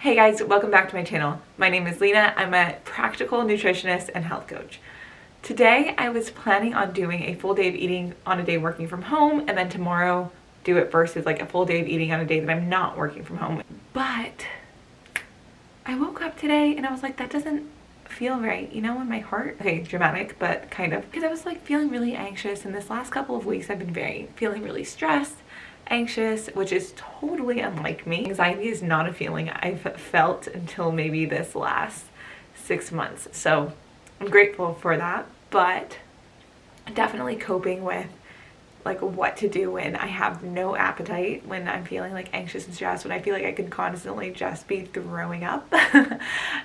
Hey guys, welcome back to my channel. My name is Lena. I'm a practical nutritionist and health coach. Today I was planning on doing a full day of eating on a day working from home, and then tomorrow do it versus like a full day of eating on a day that I'm not working from home. But I woke up today and I was like, that doesn't feel right, you know, in my heart. Okay, dramatic, but kind of. Because I was like feeling really anxious, and this last couple of weeks I've been feeling really stressed, anxious, which is totally unlike me. Anxiety is not a feeling I've felt until maybe this last 6 months. So I'm grateful for that, but definitely coping with like what to do when I have no appetite, when I'm feeling like anxious and stressed, when I feel like I can constantly just be throwing up.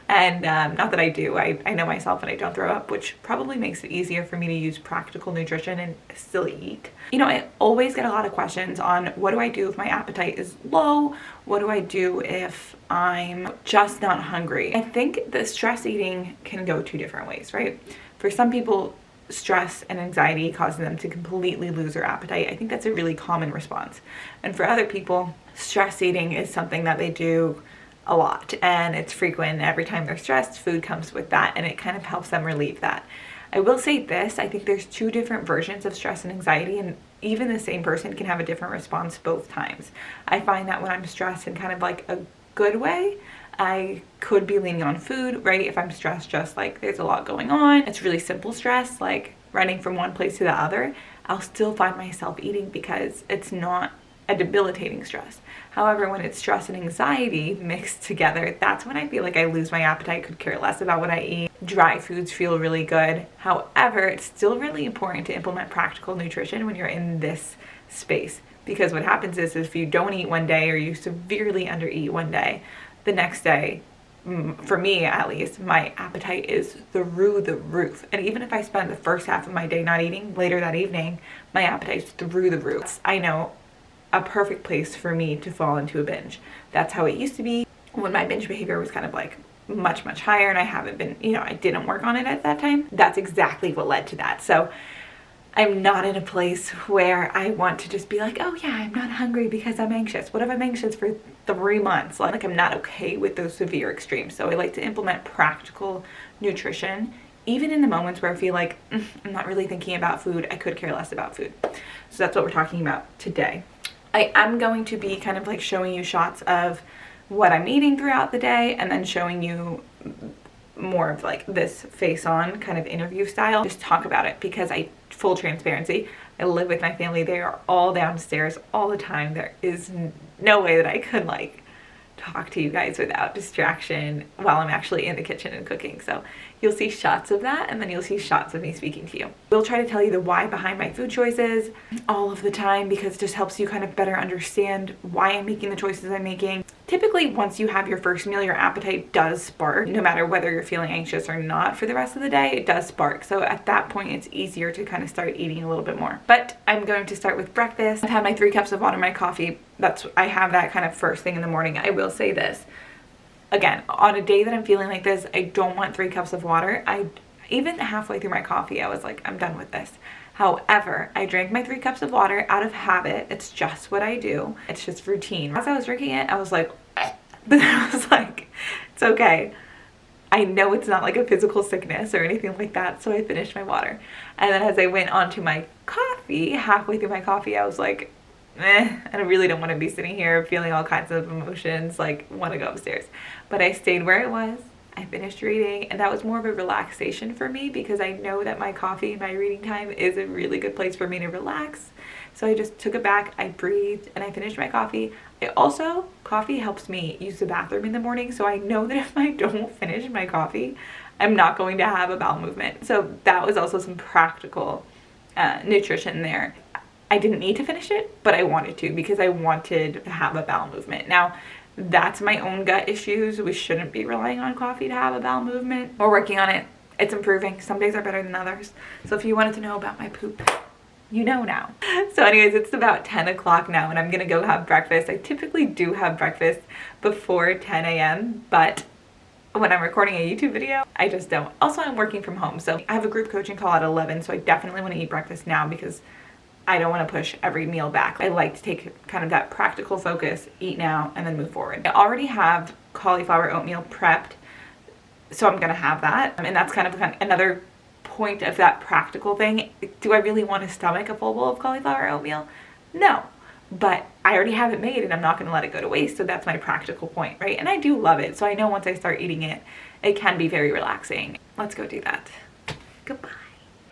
And not that I do, I know myself and I don't throw up, which probably makes it easier for me to use practical nutrition and still eat. You know, I always get a lot of questions on what do I do if my appetite is low? What do I do if I'm just not hungry? I think the stress eating can go two different ways, right? For some people, stress and anxiety causes them to completely lose their appetite. I think that's a really common response. And for other people, stress eating is something that they do a lot and it's frequent. Every time they're stressed, food comes with that, and it kind of helps them relieve that. I will say this, I think there's two different versions of stress and anxiety, and even the same person can have a different response both times. I find that when I'm stressed in kind of like a good way, I could be leaning on food, right? If I'm stressed, just like there's a lot going on, it's really simple stress, like running from one place to the other, I'll still find myself eating because it's not a debilitating stress. However, when it's stress and anxiety mixed together, that's when I feel like I lose my appetite, could care less about what I eat. Dry foods feel really good. However, it's still really important to implement practical nutrition when you're in this space, because what happens is if you don't eat one day or you severely undereat one day, the next day, for me at least, my appetite is through the roof. And even if I spend the first half of my day not eating, later that evening, my appetite's through the roof. I know a perfect place for me to fall into a binge. That's how it used to be when my binge behavior was kind of like much higher, and I haven't been, you know, I didn't work on it at that time. That's exactly what led to that. So I'm not in a place where I want to just be like, oh yeah, I'm not hungry because I'm anxious. What if I'm anxious for 3 months? Like I'm not okay with those severe extremes. So I like to implement practical nutrition, even in the moments where I feel like I'm not really thinking about food. I could care less about food. So that's what we're talking about today. I am going to be kind of like showing you shots of what I'm eating throughout the day, and then showing you more of like this face on kind of interview style. Just talk about it, because full transparency, I live with my family. They are all downstairs all the time. There is no way that I could like talk to you guys without distraction while I'm actually in the kitchen and cooking. So you'll see shots of that, and then you'll see shots of me speaking to you. We'll try to tell you the why behind my food choices all of the time, because it just helps you kind of better understand why I'm making the choices I'm making. Typically, once you have your first meal, your appetite does spark. No matter whether you're feeling anxious or not for the rest of the day, it does spark. So at that point, it's easier to kind of start eating a little bit more. But I'm going to start with breakfast. I've had my 3 cups of water, my coffee. I have that kind of first thing in the morning. I will say this. Again, on a day that I'm feeling like this, I don't want 3 cups of water. Even halfway through my coffee, I was like, I'm done with this. However, I drank my 3 cups of water out of habit. It's just what I do. It's just routine. As I was drinking it, I was like, but I was like, it's okay. I know it's not like a physical sickness or anything like that, so I finished my water. And then as I went on to my coffee, halfway through my coffee, I was like, I really don't want to be sitting here feeling all kinds of emotions, like want to go upstairs. But I stayed where it was. I finished reading, and that was more of a relaxation for me, because I know that my coffee, my reading time is a really good place for me to relax. So I just took it back, I breathed, and I finished my coffee. Coffee helps me use the bathroom in the morning, so I know that if I don't finish my coffee, I'm not going to have a bowel movement. So that was also some practical nutrition there. I didn't need to finish it, but I wanted to, because I wanted to have a bowel movement. Now, that's my own gut issues. We shouldn't be relying on coffee to have a bowel movement. We're working on it. It's improving. Some days are better than others. So if you wanted to know about my poop, you know now. So anyways, it's about 10 o'clock now, and I'm gonna go have breakfast. I typically do have breakfast before 10 a.m., but when I'm recording a YouTube video, I just don't. Also, I'm working from home, so I have a group coaching call at 11, so I definitely want to eat breakfast now, because I don't want to push every meal back. I like to take kind of that practical focus, eat now, and then move forward. I already have cauliflower oatmeal prepped, so I'm gonna have that. And that's kind of another point of that practical thing. Do I really want to stomach a full bowl of cauliflower oatmeal? No, but I already have it made and I'm not gonna let it go to waste, so that's my practical point, right? And I do love it, so I know once I start eating it, it can be very relaxing. Let's go do that. Goodbye.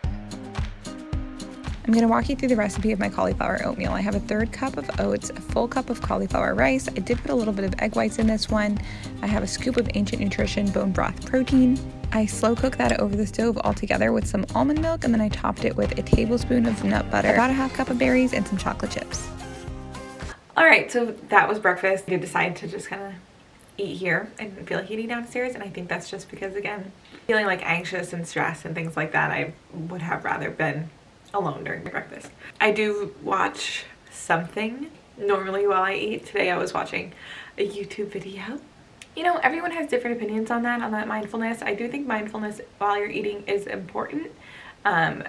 I'm going to walk you through the recipe of my cauliflower oatmeal. I have a 1/3 cup of oats, a full cup of cauliflower rice. I did put a little bit of egg whites in this one. I have a scoop of Ancient Nutrition bone broth protein. I slow cook that over the stove all together with some almond milk, and then I topped it with a tablespoon of nut butter, about a 1/2 cup of berries, and some chocolate chips. All right, so that was breakfast. I decided to just kind of eat here and feel like eating downstairs, and I think that's just because, again, feeling like anxious and stressed and things like that, I would have rather been alone during breakfast. I do watch something normally while I eat. Today I was watching a YouTube video. You know, everyone has different opinions on that mindfulness. I do think mindfulness while you're eating is important.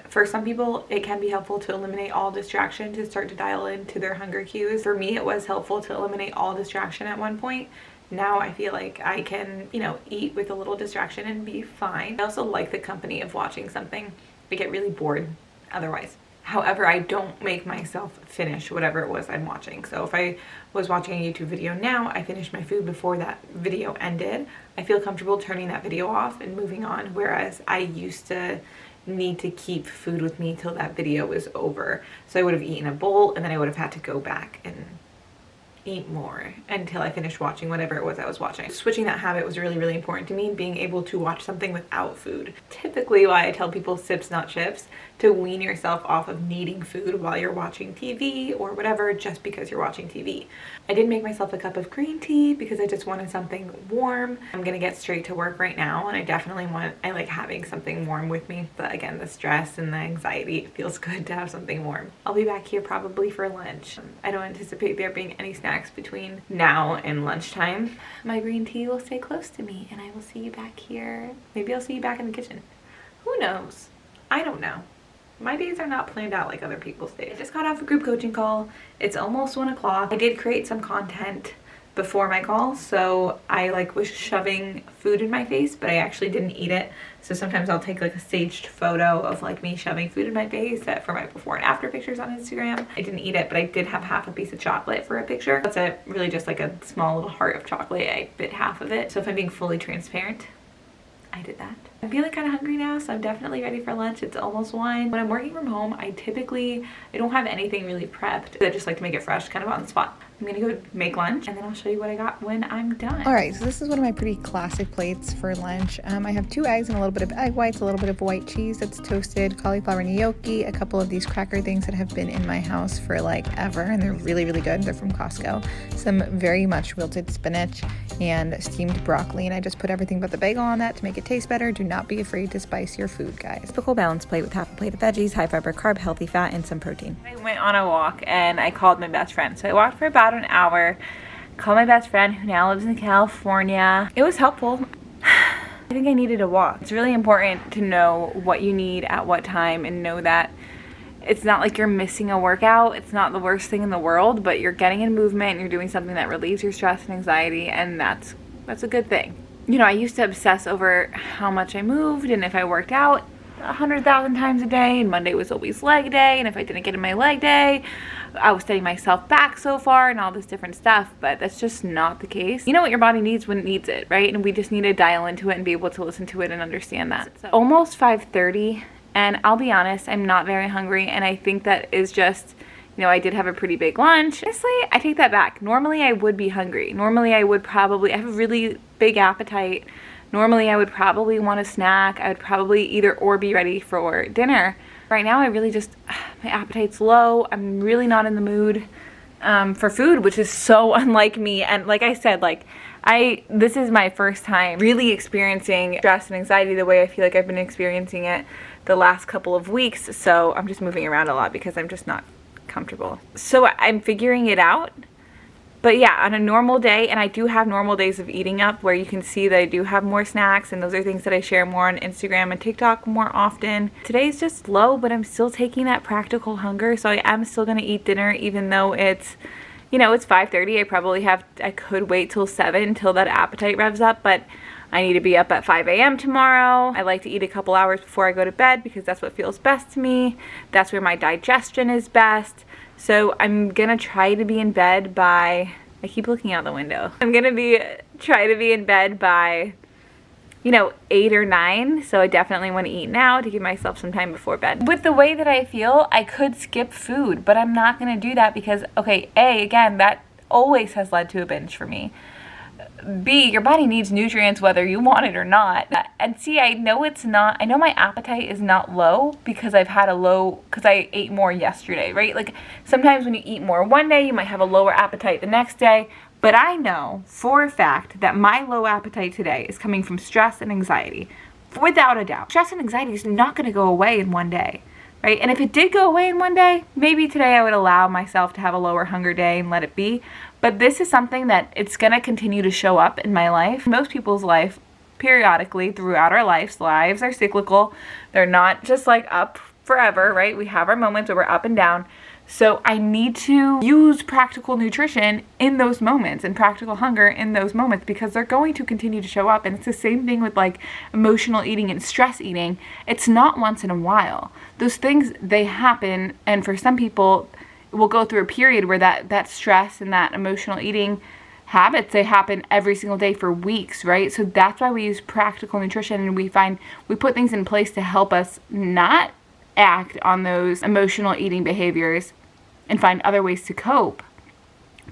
For some people, it can be helpful to eliminate all distraction to start to dial into their hunger cues. For me, it was helpful to eliminate all distraction at one point. Now I feel like I can, you know, eat with a little distraction and be fine. I also like the company of watching something. I get really bored otherwise. However, I don't make myself finish whatever it was I'm watching. So if I was watching a YouTube video now, I finished my food before that video ended. I feel comfortable turning that video off and moving on, whereas I used to need to keep food with me till that video was over. So I would have eaten a bowl and then I would have had to go back and eat more until I finished watching whatever it was I was watching. Switching that habit was really, really important to me, being able to watch something without food. Typically why I tell people sips, not chips, to wean yourself off of needing food while you're watching TV or whatever, just because you're watching TV. I did make myself a cup of green tea because I just wanted something warm. I'm gonna get straight to work right now, and I like having something warm with me, but again, the stress and the anxiety, it feels good to have something warm. I'll be back here probably for lunch. I don't anticipate there being any snacks between now and lunchtime. My green tea will stay close to me, and I will see you back here. Maybe I'll see you back in the kitchen. Who knows? I don't know. My days are not planned out like other people's days. I just got off a group coaching call. It's almost 1 o'clock. I did create some content before my call, so I was shoving food in my face, but I actually didn't eat it. So sometimes I'll take a staged photo of me shoving food in my face for my before and after pictures on Instagram. I didn't eat it, but I did have half a piece of chocolate for a picture. That's really just a small little heart of chocolate. I bit half of it. So if I'm being fully transparent, I did that. I'm feeling kind of hungry now, so I'm definitely ready for lunch. It's almost 1. When I'm working from home, I don't have anything really prepped. I just like to make it fresh, kind of on the spot. I'm gonna go make lunch and then I'll show you what I got when I'm done. All right, so this is one of my pretty classic plates for lunch. I have 2 eggs and a little bit of egg whites, a little bit of white cheese that's toasted, cauliflower gnocchi, a couple of these cracker things that have been in my house for ever, and they're really, really good. They're from Costco. Some very much wilted spinach and steamed broccoli, and I just put everything but the bagel on that to make it taste better. Do not be afraid to spice your food, guys. Typical balanced plate with half a plate of veggies, high fiber, carb, healthy fat, and some protein. I went on a walk and I called my best friend. So I walked for about an hour, called my best friend who now lives in California. It was helpful. I think I needed a walk. It's really important to know what you need at what time and know that it's not like you're missing a workout. It's not the worst thing in the world, but you're getting in movement and you're doing something that relieves your stress and anxiety, and that's a good thing. You know, I used to obsess over how much I moved and if I worked out 100,000 times a day, and Monday was always leg day, and if I didn't get in my leg day, I was setting myself back so far and all this different stuff, but that's just not the case. You know what your body needs when it needs it, right? And we just need to dial into it and be able to listen to it and understand that. So, almost 5:30, and I'll be honest, I'm not very hungry, and I think that is just, you know, I did have a pretty big lunch. Honestly, I take that back. Normally I would be hungry. Normally I have a really big appetite. Normally I would probably want a snack. I would probably either or be ready for dinner. Right now I really just, my appetite's low. I'm really not in the mood for food, which is so unlike me. And like I said, this is my first time really experiencing stress and anxiety the way I feel like I've been experiencing it the last couple of weeks. So I'm just moving around a lot because I'm just not comfortable. So I'm figuring it out. But yeah, on a normal day, and I do have normal days of eating up where you can see that I do have more snacks, and those are things that I share more on Instagram and TikTok more often. Today's just low, but I'm still taking that practical hunger, so I am still gonna eat dinner even though it's, you know, it's 5:30. I could wait till 7 until that appetite revs up, but I need to be up at 5 a.m. tomorrow. I like to eat a couple hours before I go to bed because that's what feels best to me. That's where my digestion is best. So I'm gonna try to be in bed by, I keep looking out the window. I'm gonna try to be in bed by, you know, 8 or 9. So I definitely want to eat now to give myself some time before bed. With the way that I feel, I could skip food, but I'm not gonna do that because, okay, again, that always has led to a binge for me. B, your body needs nutrients whether you want it or not. And C, I know my appetite is not low because because I ate more yesterday, right? Like sometimes when you eat more one day, you might have a lower appetite the next day. But I know for a fact that my low appetite today is coming from stress and anxiety, without a doubt. Stress and anxiety is not going to go away in one day, right? And if it did go away in one day, maybe today I would allow myself to have a lower hunger day and let it be. But this is something that it's going to continue to show up in my life. Most people's life, periodically throughout our lives are cyclical. They're not just like up forever, right? We have our moments where we're up and down. So I need to use practical nutrition in those moments and practical hunger in those moments because they're going to continue to show up. And it's the same thing with like emotional eating and stress eating. It's not once in a while. Those things, they happen. And for some people, we'll go through a period where that stress and that emotional eating habits, they happen every single day for weeks, right? So that's why we use practical nutrition, and we put things in place to help us not act on those emotional eating behaviors and find other ways to cope,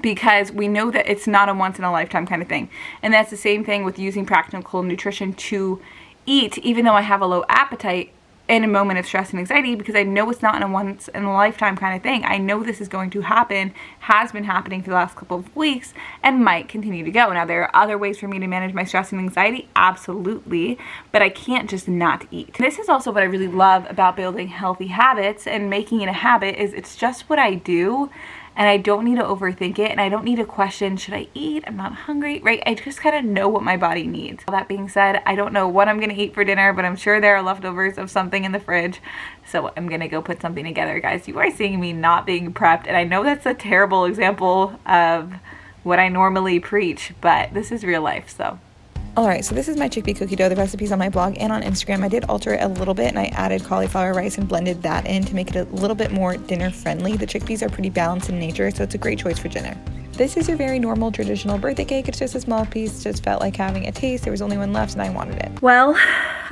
because we know that it's not a once in a lifetime kind of thing. And that's the same thing with using practical nutrition to eat, even though I have a low appetite in a moment of stress and anxiety, because I know it's not a once in a lifetime kind of thing. I know this is going to happen, has been happening for the last couple of weeks, and might continue to go. Now, there are other ways for me to manage my stress and anxiety, absolutely, but I can't just not eat. This is also what I really love about building healthy habits and making it a habit, is it's just what I do. And I don't need to overthink it, and I don't need to question, should I eat? I'm not hungry, right? I just kind of know what my body needs. All that being said, I don't know what I'm gonna eat for dinner, but I'm sure there are leftovers of something in the fridge. So I'm gonna go put something together, guys. You are seeing me not being prepped, and I know that's a terrible example of what I normally preach, but this is real life, so. Alright, so this is my chickpea cookie dough. The recipe's on my blog and on Instagram. I did alter it a little bit, and I added cauliflower rice and blended that in to make it a little bit more dinner friendly. The chickpeas are pretty balanced in nature, so it's a great choice for dinner. This is your very normal traditional birthday cake. It's just a small piece, just felt like having a taste. There was only one left and I wanted it. Well,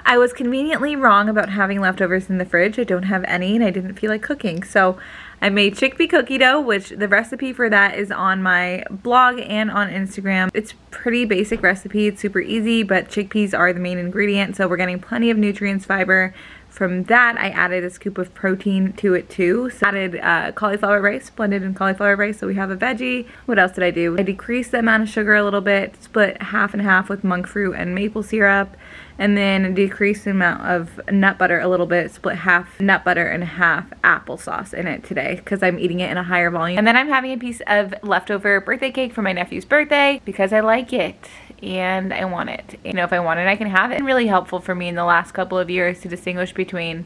I was conveniently wrong about having leftovers in the fridge. I don't have any and I didn't feel like cooking. So I made chickpea cookie dough, which the recipe for that is on my blog and on Instagram. It's pretty basic recipe. It's super easy, but chickpeas are the main ingredient. So we're getting plenty of nutrients, fiber. From that, I added a scoop of protein to it too. So I added cauliflower rice, blended in cauliflower rice, so we have a veggie. What else did I do? I decreased the amount of sugar a little bit, split half and half with monk fruit and maple syrup, and then decreased the amount of nut butter a little bit, split half nut butter and half applesauce in it today because I'm eating it in a higher volume. And then I'm having a piece of leftover birthday cake for my nephew's birthday because I like it and I want it. You know, if I want it, I can have it. It's really helpful for me in the last couple of years to distinguish between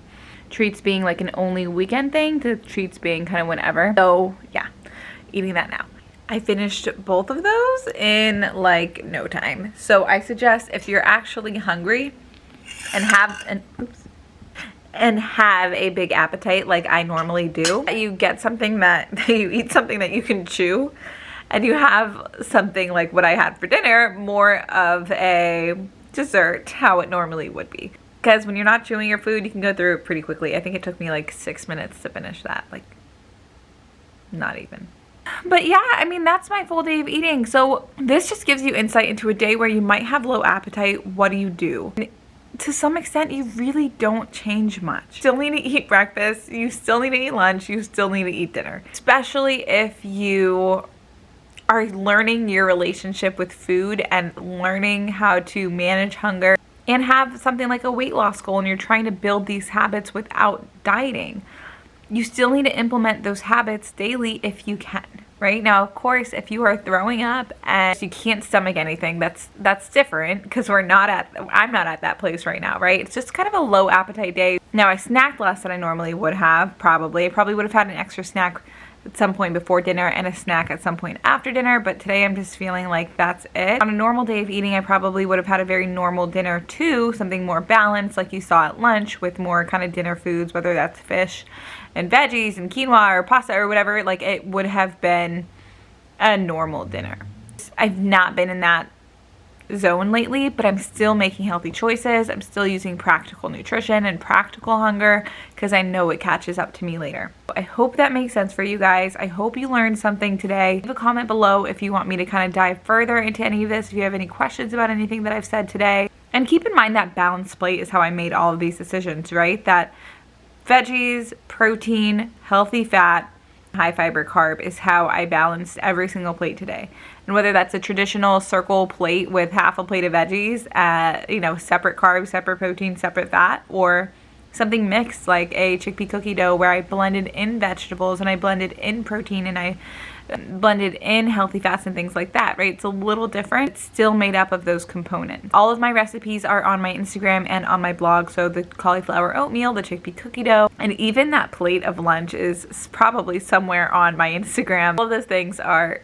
treats being like an only weekend thing to treats being kind of whenever. So yeah, eating that now. I finished both of those in like no time. So I suggest if you're actually hungry and have a big appetite like I normally do, you get something you eat something that you can chew, and you have something like what I had for dinner, more of a dessert, how it normally would be. Because when you're not chewing your food, you can go through it pretty quickly. I think it took me like 6 minutes to finish that, like not even. But yeah, I mean, that's my full day of eating. So this just gives you insight into a day where you might have low appetite. What do you do? And to some extent, you really don't change much. You still need to eat breakfast. You still need to eat lunch. You still need to eat dinner. Especially if you are learning your relationship with food and learning how to manage hunger and have something like a weight loss goal and you're trying to build these habits without dieting. You still need to implement those habits daily if you can, right? Now, of course, if you are throwing up and you can't stomach anything, that's different because I'm not at that place right now, right? It's just kind of a low appetite day. Now, I snacked less than I normally would have, probably. I probably would have had an extra snack at some point before dinner and a snack at some point after dinner, but today I'm just feeling like that's it. On a normal day of eating, I probably would have had a very normal dinner too, something more balanced like you saw at lunch with more kind of dinner foods, whether that's fish and veggies and quinoa or pasta or whatever. Like, it would have been a normal dinner. I've not been in that zone lately, but I'm still making healthy choices. I'm still using practical nutrition and practical hunger because I know it catches up to me later. I hope that makes sense for you guys. I hope you learned something today. Leave a comment below if you want me to kind of dive further into any of this, if you have any questions about anything that I've said today. And keep in mind that balanced plate is how I made all of these decisions, right? That veggies, protein, healthy fat, high fiber carb is how I balanced every single plate today. And whether that's a traditional circle plate with half a plate of veggies, you know, separate carbs, separate protein, separate fat, or something mixed like a chickpea cookie dough where I blended in vegetables and I blended in protein and I blended in healthy fats and things like that, right? It's a little different. It's still made up of those components. All of my recipes are on my Instagram and on my blog. So the cauliflower oatmeal, the chickpea cookie dough, and even that plate of lunch is probably somewhere on my Instagram. All of those things are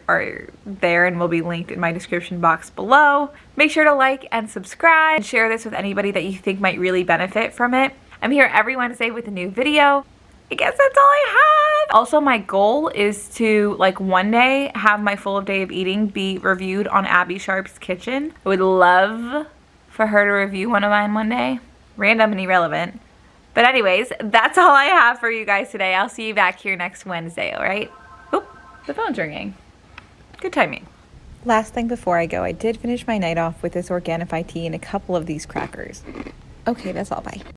there and will be linked in my description box below. Make sure to like and subscribe and share this with anybody that you think might really benefit from it. I'm here every Wednesday with a new video. I guess that's all I have. Also, my goal is to, like, one day have my full day of eating be reviewed on Abby Sharp's Kitchen. I would love for her to review one of mine one day. Random and irrelevant. But anyways, that's all I have for you guys today. I'll see you back here next Wednesday, all right? Oop, the phone's ringing. Good timing. Last thing before I go, I did finish my night off with this Organifi tea and a couple of these crackers. Okay, that's all. Bye.